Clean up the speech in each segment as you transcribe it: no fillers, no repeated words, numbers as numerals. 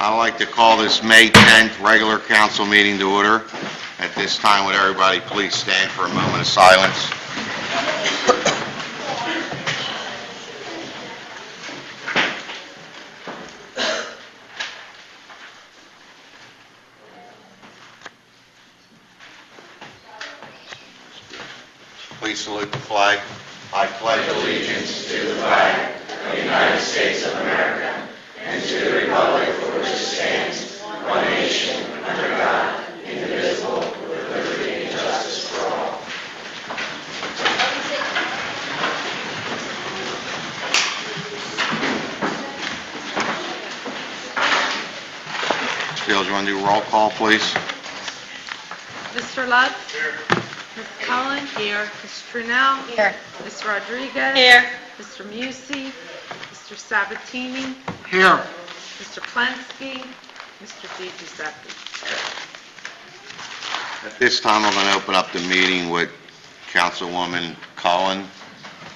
I'd like to call this May 10th regular council meeting to order. At this time, would everybody please stand for a moment of silence? Please salute the flag. I pledge allegiance to the flag of the United States of America and to the republic for which it stands, one nation, under God, indivisible, with liberty and justice for all. Steele, do you want to do a roll call, please? Mr. Lutz? Here. Ms. Cullen? Here. Ms. Trunell? Here. Ms. Rodriguez? Here. Mr. Musey? Mr. Sabatini? Here. Mr. Plensky? Mr. Di Giuseppe? At this time, I'm going to open up the meeting with Councilwoman Cullen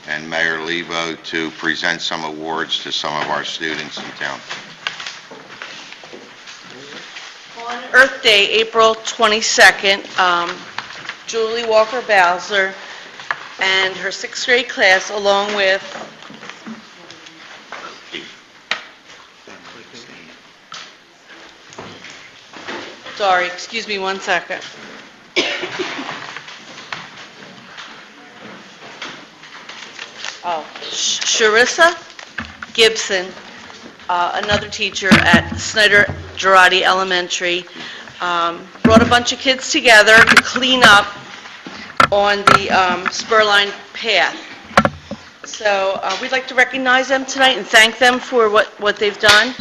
and Mayor Levo to present some awards to some of our students in town. On Earth Day, April 22nd, Julie Walker-Bowser and her 6th grade class, along with sorry, excuse me one second. Sharissa Gibson, another teacher at Snyder Girardi Elementary, brought a bunch of kids together to clean up on the Spurline path. So we'd like to recognize them tonight and thank them for what they've done.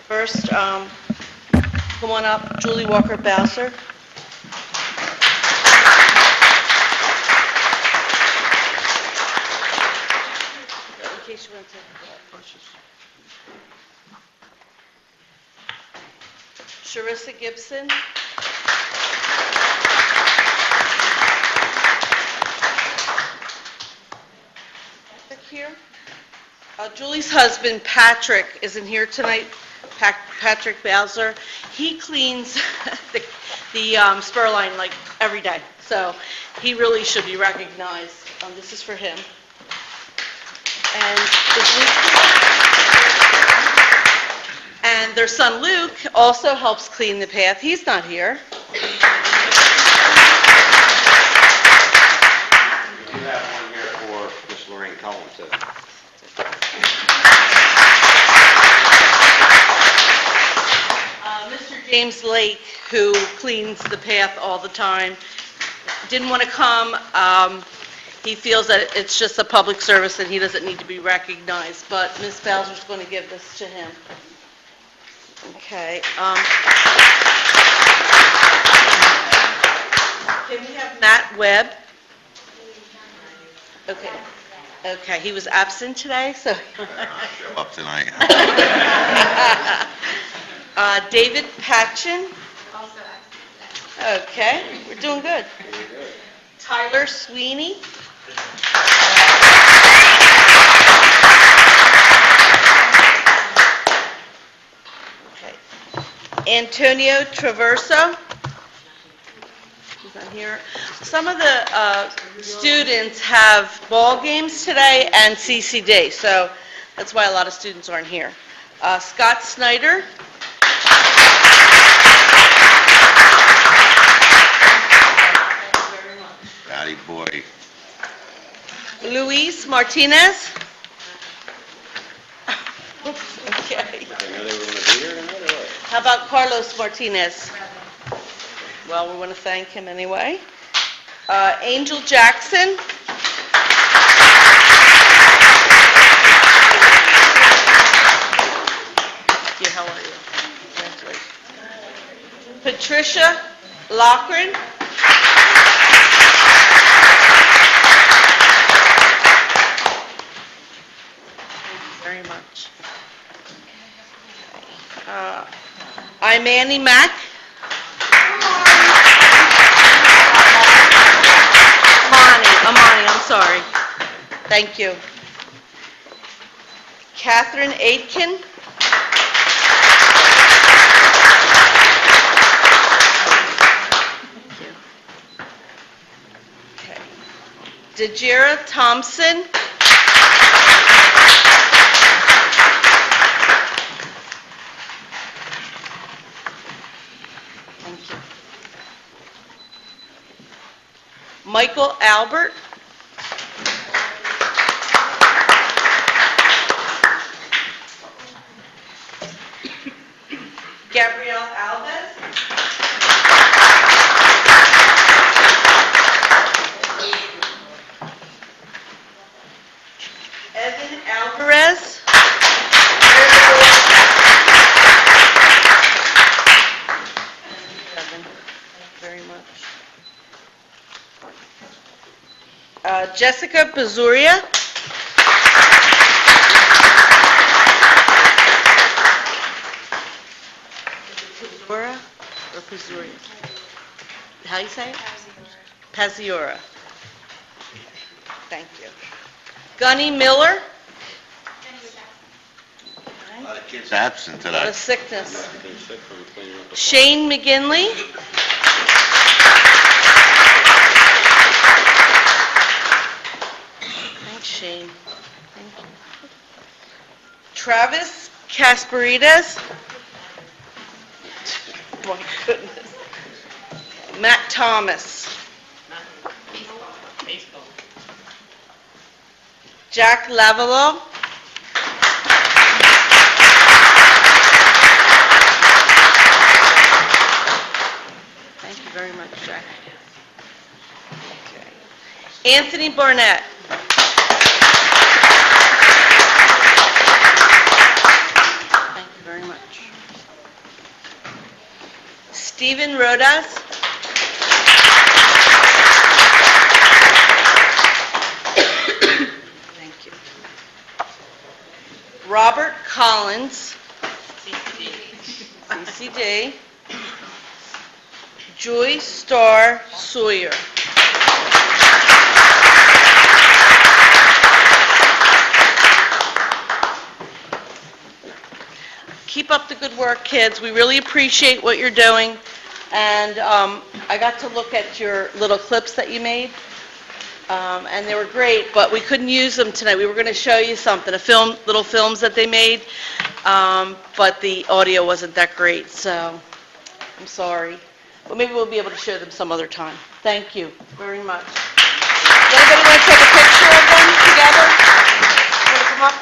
First, come on up, Julie Walker-Bowser. In case you want to take Sharissa Gibson. Here. Julie's husband, Patrick, isn't here tonight. Patrick Bowser. He cleans the Spurline like every day, so he really should be recognized. This is for him. And their son Luke also helps clean the path. He's not here. We do have one here for Miss Lorraine Cullen, too. Mr. James Lake, who cleans the path all the time, didn't want to come. He feels that it's just a public service and he doesn't need to be recognized, but Ms. Bowser's going to give this to him. Okay. Can we have Matt Webb? Okay. Okay, he was absent today, so. Show up tonight. David Patchen. Okay, we're doing good. Tyler Sweeney. Okay. Antonio Traverso. He's not here. Some of the students have ball games today and CCD, so that's why a lot of students aren't here. Scott Snyder. Howdy, boy. Luis Martinez. Okay. How about Carlos Martinez? Well, we want to thank him anyway. Angel Jackson. Thank you. How are you? Congratulations. Patricia Loughran. Very much. I'm Annie Mack. Amani, I'm sorry. Thank you. Catherine Aitken. Okay. Dejira Thompson. Thank you. Michael Albert. Gabrielle Alves. Evan Alvarez. Evan, very much. Jessica Bazuria. Pazura or Pazuria? How you say it? Paziura. Thank you. Gunny Miller. A lot of kids absent A lot today. of sickness. Shane McGinley. Thanks, Shane. Thank you. Travis Casparides. My goodness. Matt Thomas. Jack Lavalo. Thank you very much, Jack. Okay. Anthony Barnett. Thank you very much. Stephen Rodas. Thank you. Robert Collins. CCD. Joy Starr Sawyer. Keep up the good work, kids. We really appreciate what you're doing. And I got to look at your little clips that you made, and they were great, but we couldn't use them tonight. We were going to show you something, little films that they made, but the audio wasn't that great, so I'm sorry. But maybe we'll be able to show them some other time. Thank you very much. Does anybody want to take a picture of them together? Want to come up?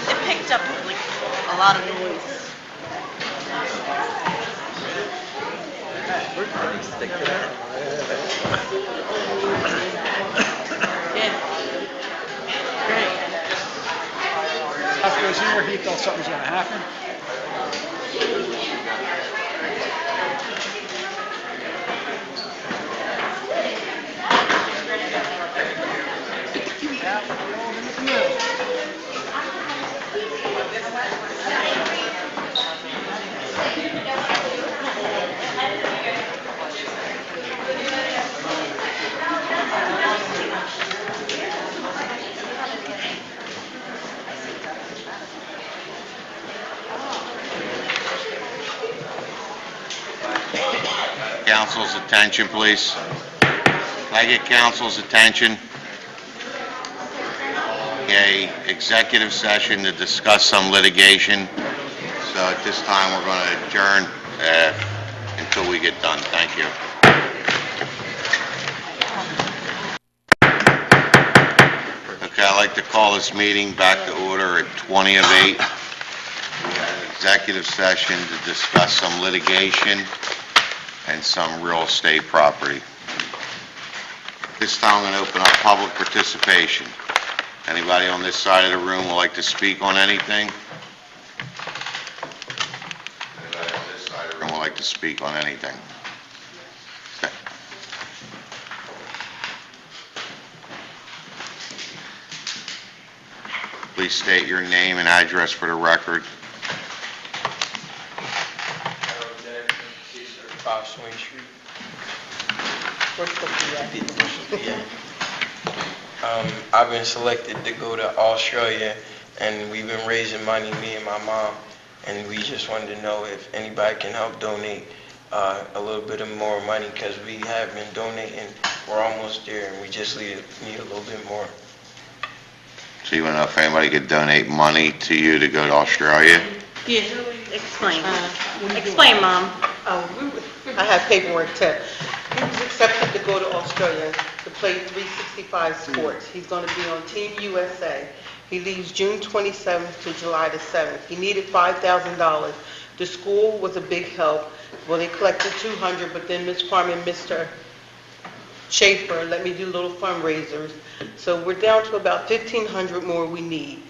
It picked up like a lot of noise. Yeah. Great. Stuff goes in where he thought something was going to happen. Council's attention, please. Can I get council's attention? Okay, executive session to discuss some litigation. So at this time, we're going to adjourn until we get done. Thank you. Okay, I'd like to call this meeting back to order at 20 of 8. We had an executive session to discuss some litigation and some real estate property. This time, I'm going to open up public participation. Anybody on this side of the room would like to speak on anything? Anybody on this side of the room would like to speak on anything? Okay. Please state your name and address for the record. Harold Jackson, 635 Swing Street. Yeah. I've been selected to go to Australia, and we've been raising money, me and my mom, and we just wanted to know if anybody can help donate a little bit of more money, because we have been donating. We're almost there, and we just need a little bit more. So you want to know if anybody could donate money to you to go to Australia? Yeah, explain. Explain, Mom. I have paperwork too. He was accepted to go to Australia to play 365 sports. He's going to be on Team USA. He leaves June 27th to July the 7th. He needed $5,000. The school was a big help. Well, they collected $200, but then Ms. Carmen, Mr. Schaefer let me do little fundraisers. So we're down to about $1,500 more we need.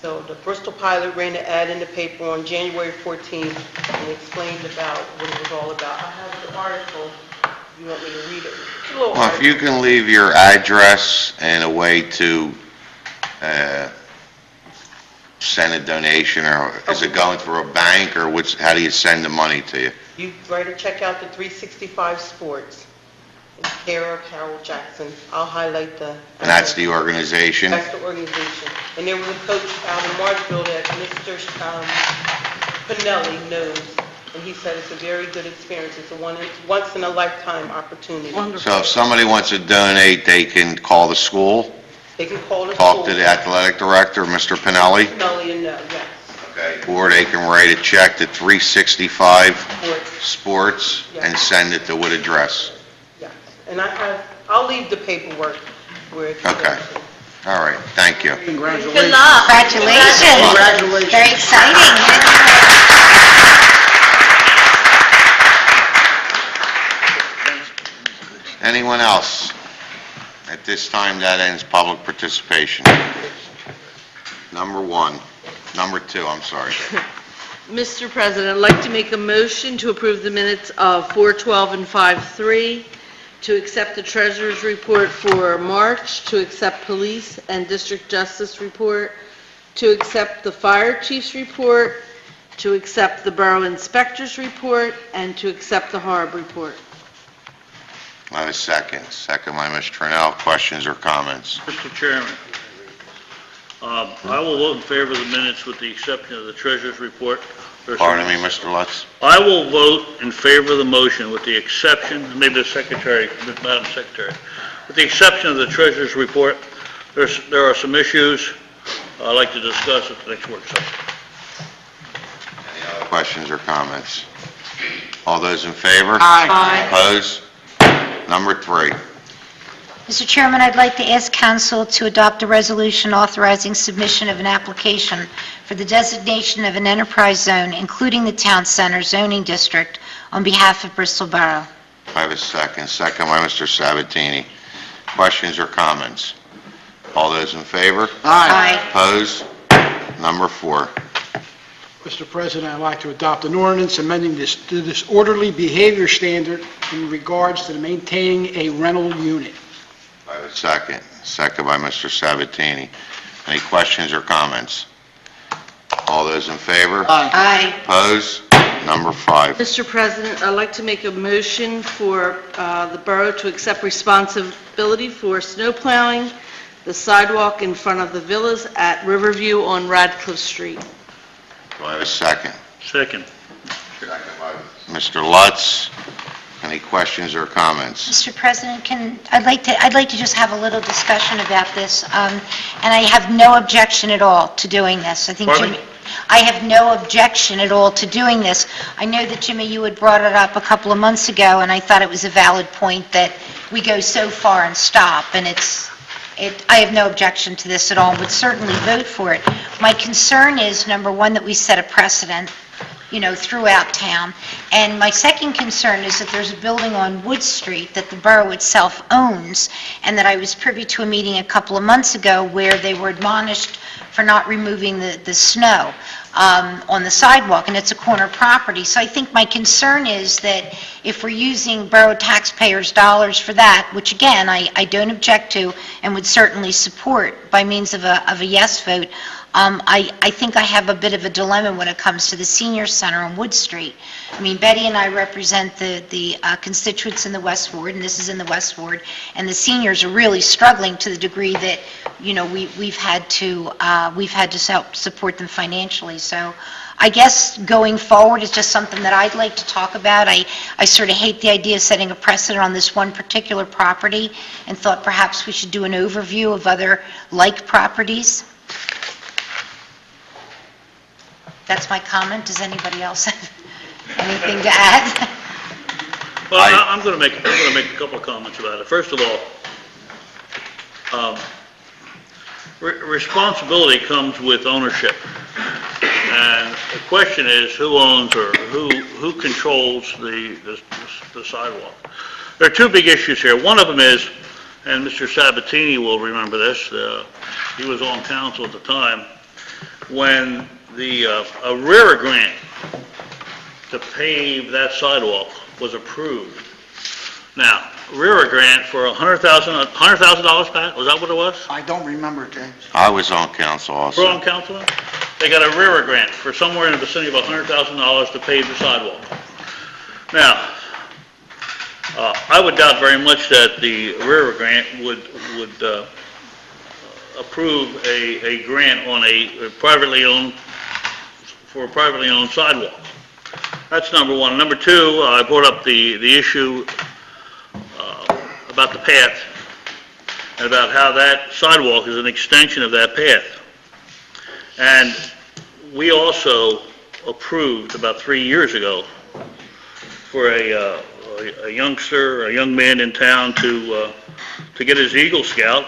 So the Bristol pilot ran an ad in the paper on January 14th and explained about what it was all about. I have the article. You want me to read it? It's a little Well, if you can leave your address and a way to send a donation, or is it going through a bank, or how do you send the money to you? You write or check out the 365 Sports in care of Harold Jackson. I'll highlight the... And that's the organization? That's the organization. And there was a coach out in Marshville that Mr. Pinelli knows, and he said it's a very good experience. It's a once-in-a-lifetime opportunity. So if somebody wants to donate, they can call the school, They can call the school. talk to the athletic director, Mr. Pinelli? Pinelli and yes. Okay. Or they can write a check to 365 Sports. Sports and send it to what address? Yes. And I'll leave the paperwork where it's... Okay. All right, thank you. Congratulations. Good luck. Congratulations. Congratulations. Very exciting. Anyone else? At this time, that ends public participation. Number two, I'm sorry. Mr. President, I'd like to make a motion to approve the minutes of 4/12 and 5/3, to accept the treasurer's report for March, to accept police and district justice report, to accept the fire chief's report, to accept the borough inspector's report, and to accept the HARB report. I have a second. Second by Ms. Trinnell. Questions or comments? Mr. Chairman, I will vote in favor of the minutes with the exception of the treasurer's report. Pardon me, Mr. Lutz? I will vote in favor of the motion with the exception, maybe the secretary, Madam Secretary, with the exception of the treasurer's report. There are some issues I'd like to discuss at the next work session. Any other questions or comments? All those in favor? Aye. Opposed? Number 3. Mr. Chairman, I'd like to ask council to adopt a resolution authorizing submission of an application for the designation of an enterprise zone, including the town center zoning district, on behalf of Bristol Borough. I have a second. Second by Mr. Sabatini. Questions or comments? All those in favor? Aye. Opposed? Number 4. Mr. President, I'd like to adopt an ordinance amending the disorderly behavior standard in regards to maintaining a rental unit. I have a second. Second by Mr. Sabatini. Any questions or comments? All those in favor? Aye. Opposed? Number 5. Mr. President, I'd like to make a motion for the borough to accept responsibility for snow plowing the sidewalk in front of the villas at Riverview on Radcliffe Street. Do I have a second? Second. Second by Mr. Lutz. Any questions or comments? Mr. President, I'd like to just have a little discussion about this, and I have no objection at all to doing this. I think Pardon me? I have no objection at all to doing this. I know that, Jimmy, you had brought it up a couple of months ago, and I thought it was a valid point that we go so far and stop, and I have no objection to this at all, would certainly vote for it. My concern is, number one, that we set a precedent, throughout town. And my second concern is that there's a building on Wood Street that the borough itself owns, and that I was privy to a meeting a couple of months ago where they were admonished for not removing the snow on the sidewalk, and it's a corner property. So I think my concern is that if we're using borough taxpayers' dollars for that, which again, I don't object to and would certainly support by means of a yes vote, I think I have a bit of a dilemma when it comes to the senior center on Wood Street. I mean, Betty and I represent the constituents in the West Ward, and this is in the West Ward, and the seniors are really struggling to the degree that, we've had to help support them financially. So I guess going forward is just something that I'd like to talk about. I sort of hate the idea of setting a precedent on this one particular property, and thought perhaps we should do an overview of other like properties. That's my comment. Does anybody else have anything to add? Well, I'm going to make a couple of comments about it. First of all, responsibility comes with ownership, and the question is who owns or who controls the sidewalk. There are two big issues here. One of them is, and Mr. Sabatini will remember this. He was on council at the time when a RERA grant to pave that sidewalk was approved. Now, RERA grant for $100,000, Pat? Was that what it was? I don't remember, James. I was on council also. Borough Council? They got a RERA grant for somewhere in the vicinity of $100,000 to pave the sidewalk. Now, I would doubt very much that the RERA grant would approve a grant on a privately owned sidewalk. That's number one. Number two, I brought up the issue about the path and about how that sidewalk is an extension of that path. And we also approved about 3 years ago for a young man in town to get his Eagle Scout.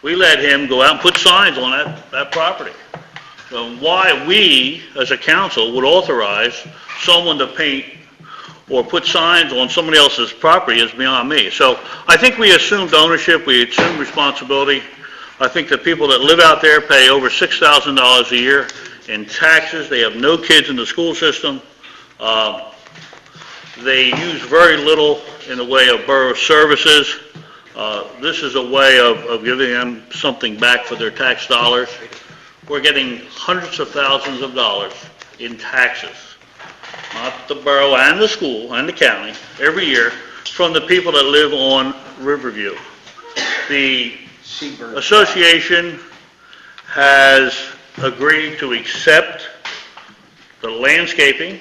We let him go out and put signs on that property. So why we, as a council, would authorize someone to paint or put signs on somebody else's property is beyond me. So I think we assumed ownership, we assumed responsibility. I think the people that live out there pay over $6,000 a year in taxes. They have no kids in the school system. They use very little in the way of borough services. This is a way of giving them something back for their tax dollars. We're getting hundreds of thousands of dollars in taxes, not the borough and the school and the county, every year from the people that live on Riverview. The association has agreed to accept the landscaping.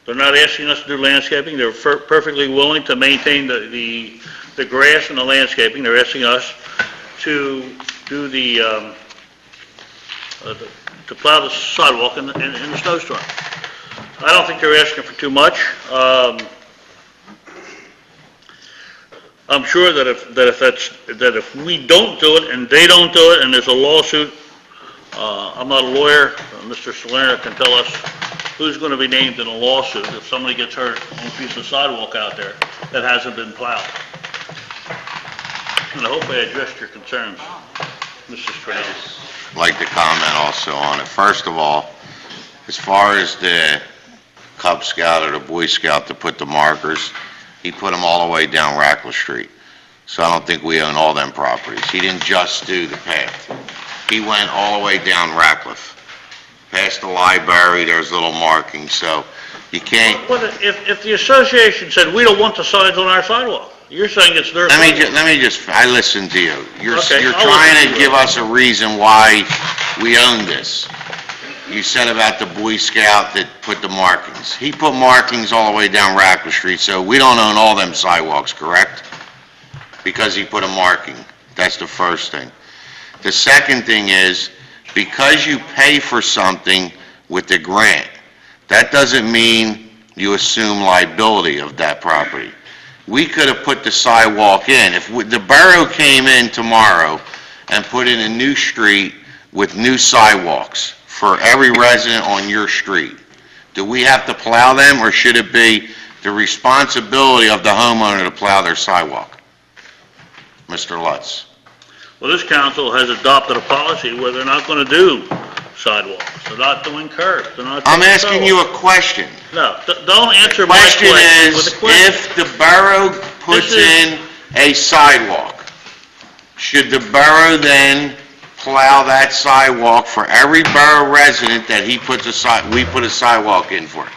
They're not asking us to do landscaping. They're perfectly willing to maintain the grass and the landscaping. They're asking us to do to plow the sidewalk in the snowstorm. I don't think they're asking for too much. I'm sure that if we don't do it and they don't do it and there's a lawsuit, I'm not a lawyer. Mr. Solera can tell us who's going to be named in a lawsuit if somebody gets hurt on a piece of sidewalk out there that hasn't been plowed. And I hope I addressed your concerns, Mrs. Strange. I'd like to comment also on it. First of all, as far as the Cub Scout or the Boy Scout to put the markers, he put them all the way down Rackle Street. So I don't think we own all them properties. He didn't just do the path. He went all the way down Ratcliffe. Past the library, there's little markings, so you can't... But if the association said, we don't want the signs on our sidewalk, you're saying it's their sidewalk. Let me just, I listened to you. You're Okay, I'll trying listen to to give you. us a reason why we own this. You said about the Boy Scout that put the markings. He put markings all the way down Rackle Street, so we don't own all them sidewalks, correct? Because he put a marking. That's the first thing. The second thing is, because you pay for something with the grant, that doesn't mean you assume liability of that property. We could have put the sidewalk in. If the borough came in tomorrow and put in a new street with new sidewalks for every resident on your street, do we have to plow them, or should it be the responsibility of the homeowner to plow their sidewalk? Mr. Lutz. Well, this council has adopted a policy where they're not going to do sidewalks, they're not doing curbs, they're not doing I'm asking you a question. No, don't answer my Question question with is, a question. if the borough puts in a sidewalk, should the borough then plow that sidewalk for every borough resident that we put a sidewalk in for?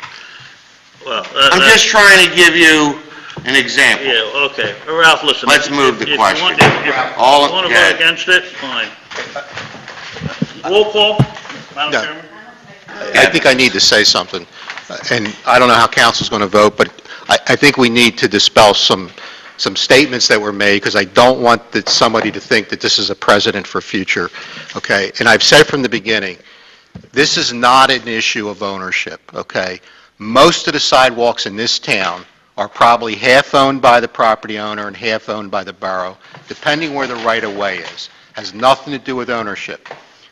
Well, I'm just trying to give you an example. Yeah, okay. Ralph, listen. Let's move the question. If you want to vote against it, fine. Roll call, Madam No. Chairman. I think I need to say something, and I don't know how council's going to vote, but I think we need to dispel some statements that were made, because I don't want somebody to think that this is a precedent for future, okay? And I've said from the beginning, this is not an issue of ownership, okay? Most of the sidewalks in this town are probably half owned by the property owner and half owned by the borough, depending where the right-of-way is. Has nothing to do with ownership.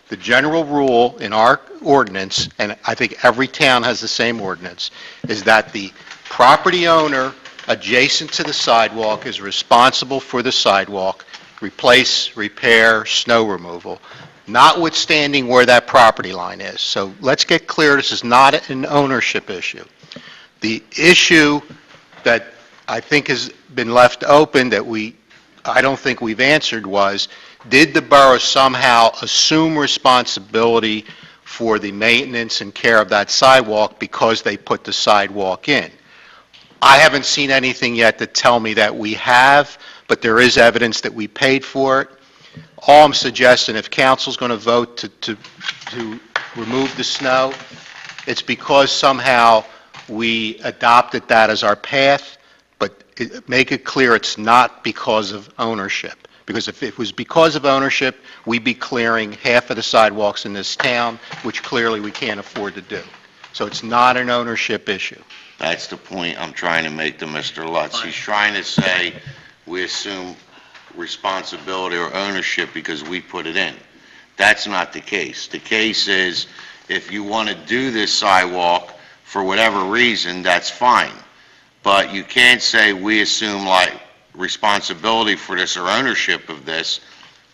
The general rule in our ordinance, and I think every town has the same ordinance, is that the property owner adjacent to the sidewalk is responsible for the sidewalk, replace, repair, snow removal, notwithstanding where that property line is. So let's get clear, this is not an ownership issue. The issue that I think has been left open that I don't think we've answered was, did the borough somehow assume responsibility for the maintenance and care of that sidewalk because they put the sidewalk in? I haven't seen anything yet to tell me that we have, but there is evidence that we paid for it. All I'm suggesting, if council's going to vote to remove the snow, it's because somehow we adopted that as our path, but make it clear it's not because of ownership. Because if it was because of ownership, we'd be clearing half of the sidewalks in this town, which clearly we can't afford to do. So it's not an ownership issue. That's the point I'm trying to make to Mr. Lutz. He's trying to say we assume responsibility or ownership because we put it in. That's not the case. The case is, if you want to do this sidewalk for whatever reason, that's fine. But you can't say we assume responsibility for this or ownership of this,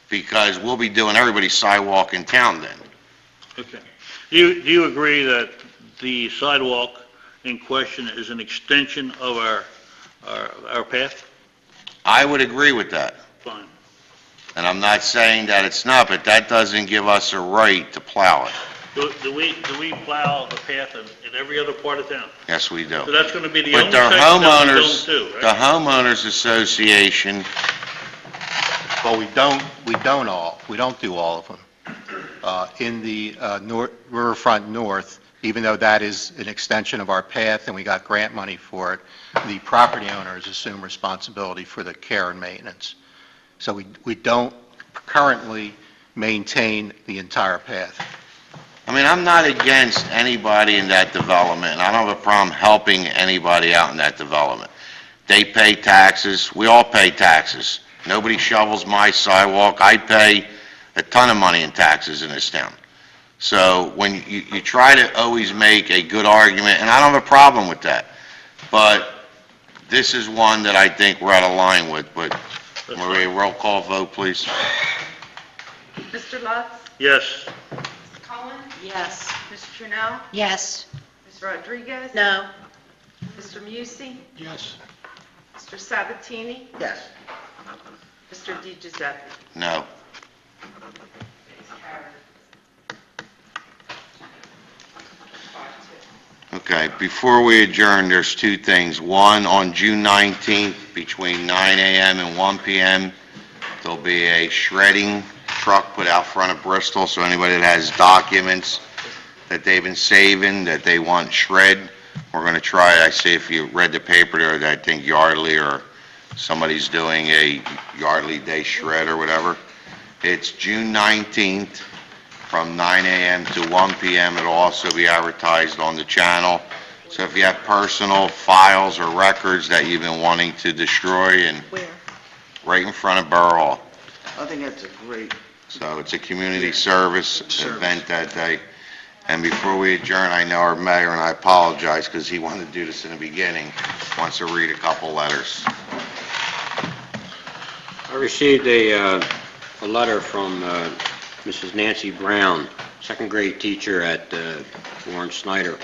because we'll be doing everybody's sidewalk in town then. Okay. Do you agree that the sidewalk in question is an extension of our path? I would agree with that. Fine. And I'm not saying that it's not, but that doesn't give us a right to plow it. Do we plow the path in every other part of town? Yes, we do. So that's going to be the But only the section that we homeowners, don't do, the right? homeowners association, Well, we don't do all of them. In the Riverfront North, even though that is an extension of our path and we got grant money for it, the property owners assume responsibility for the care and maintenance. So we don't currently maintain the entire path. I mean, I'm not against anybody in that development, and I don't have a problem helping anybody out in that development. They pay taxes, we all pay taxes. Nobody shovels my sidewalk. I pay a ton of money in taxes in this town. So when you try to always make a good argument, and I don't have a problem with that, but this is one that I think we're out of line with. But Maria, roll call vote, please. Mr. Lutz? Yes. Ms. Cullen? Yes. Ms. Trunell? Yes. Ms. Rodriguez? No. Mr. Musey? Yes. Mr. Sabatini? Yes. Mr. Di Giuseppe? No. Okay, before we adjourn, there's two things. One, on June 19th, between 9 a.m. and 1 p.m., there'll be a shredding truck put out front of Bristol, so anybody that has documents that they've been saving, that they want shred, we're going to try. I see if you read the paper there, that I think Yardley or somebody's doing a Yardley Day shred or whatever. It's June 19th from 9 a.m. to 1 p.m. It'll also be advertised on the channel. So if you have personal files or records that you've been wanting to destroy, and Where? right in front of Borough Hall. I think that's a great So it's a community service event that day. And before we adjourn, I know our mayor, and I apologize because he wanted to do this in the beginning, wants to read a couple letters. I received a letter from Mrs. Nancy Brown, second grade teacher at Warren Snyder,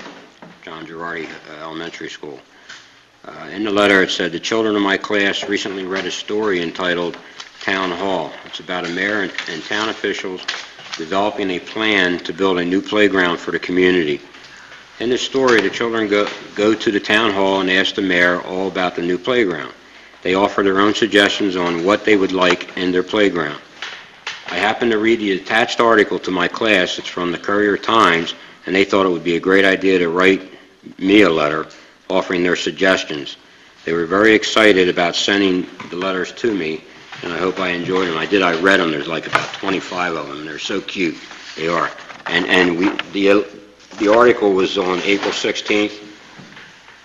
John Girardi Elementary School. In the letter, it said, "The children of my class recently read a story entitled Town Hall. It's about a mayor and town officials developing a plan to build a new playground for the community. In the story, the children go to the town hall and ask the mayor all about the new playground. They offer their own suggestions on what they would like in their playground. I happened to read the attached article to my class. It's from the Courier-Times, and they thought it would be a great idea to write me a letter offering their suggestions. They were very excited about sending the letters to me, and I hope I enjoyed them. I read them. There's like about 25 of them. They're so cute. They are. The article was on April 16th. It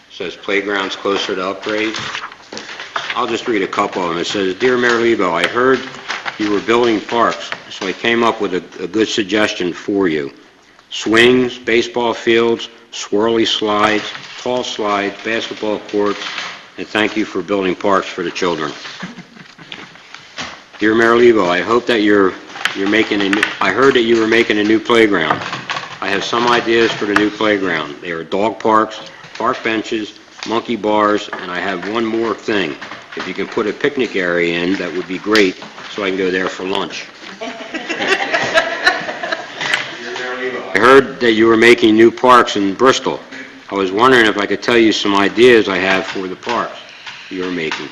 says playgrounds closer to upgrades. I'll just read a couple of them. It says, "Dear Mayor Lebo, I heard you were building parks, so I came up with a good suggestion for you. Swings, baseball fields, swirly slides, tall slides, basketball courts, and thank you for building parks for the children. Dear Mayor Lebo, I hope that I heard that you were making a new playground. I have some ideas for the new playground. They are dog parks, park benches, monkey bars, and I have one more thing. If you can put a picnic area in, that would be great, so I can go there for lunch. I heard that you were making new parks in Bristol. I was wondering if I could tell you some ideas I have for the parks you're making.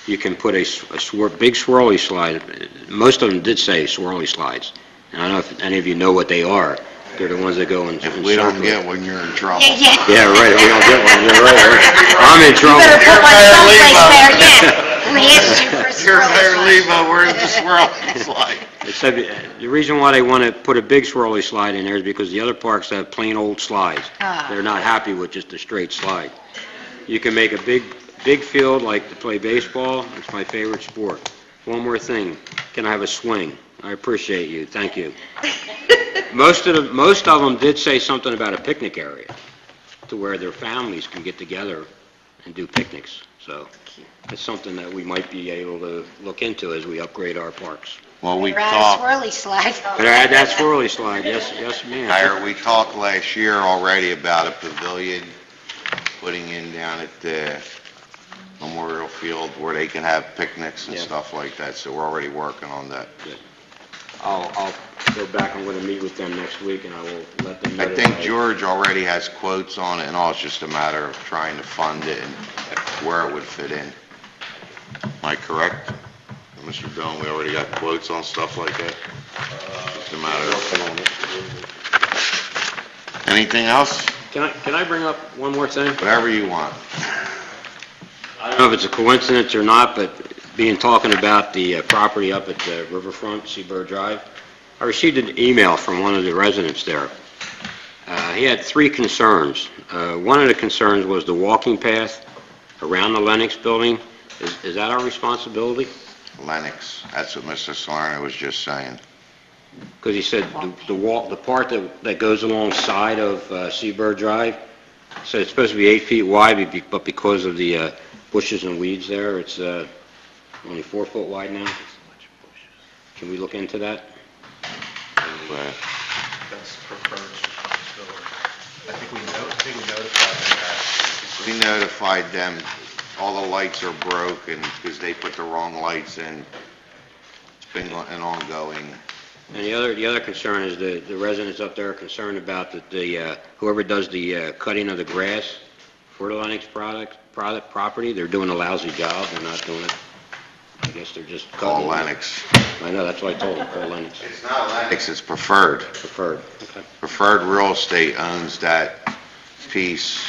You can put a big swirly slide. Most of them did say swirly slides. And I don't know if any of you know what they are. They're the ones that go in If we don't get one, you're in trouble. Yeah, right, we don't get one. You're right. I'm in trouble. You better put one Mayor someplace Lebo. there, yeah. We asked you for You're swirly Mayor slides. Lebo, where's the swirl slide? It said, the reason why they want to put a big swirly slide in there is because the other parks have plain old slides. Ah. They're not happy with just a straight slide. You can make a big field like to play baseball. It's my favorite sport. One more thing. Can I have a swing? I appreciate you. Thank you. Most of them did say something about a picnic area to where their families can get together and do picnics. So it's something that we might be able to look into as we upgrade our parks. Well, we Better add a talked, swirly slide. Better add that swirly slide. Yes, ma'am. Mayor, we talked last year already about a pavilion putting in down at the Memorial Field where they can have picnics and Yeah. stuff like that, so we're already working on that. I'll go back. I'm going to meet with them next week, and I will let them know. I think George already has quotes on it, and all, it's just a matter of trying to fund it and where it would fit in. Am I correct? Mr. Dillon, we already got quotes on stuff like that? Just a matter of... Anything else? Can I bring up one more thing? Whatever you want. I don't know if it's a coincidence or not, but talking about the property up at the riverfront, Seabird Drive, I received an email from one of the residents there. He had three concerns. One of the concerns was the walking path around the Lennox building. Is that our responsibility? Lennox, that's what Mr. Salerno was just saying. Because he said the part that goes alongside of Seabird Drive, so it's supposed to be 8 feet wide, but because of the bushes and weeds there, it's only 4 foot wide now. Can we look into that? That's preferred responsibility. I think we notified them that. We notified them, all the lights are broken because they put the wrong lights in. It's been an ongoing... And the other concern is the residents up there are concerned about that whoever does the cutting of the grass for the Lennox property, they're doing a lousy job. They're not doing it. I guess they're just cutting. Call Lennox. I know, that's what I told them, call Lennox. It's not Lennox, it's Preferred. Preferred, okay. Preferred Real Estate owns that piece.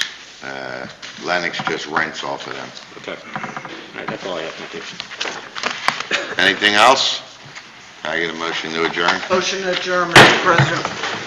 Lennox just rents off of them. Okay. All right, that's all I have, thank you. Anything else? Can I get a motion to adjourn? Motion to adjourn, Mr. President.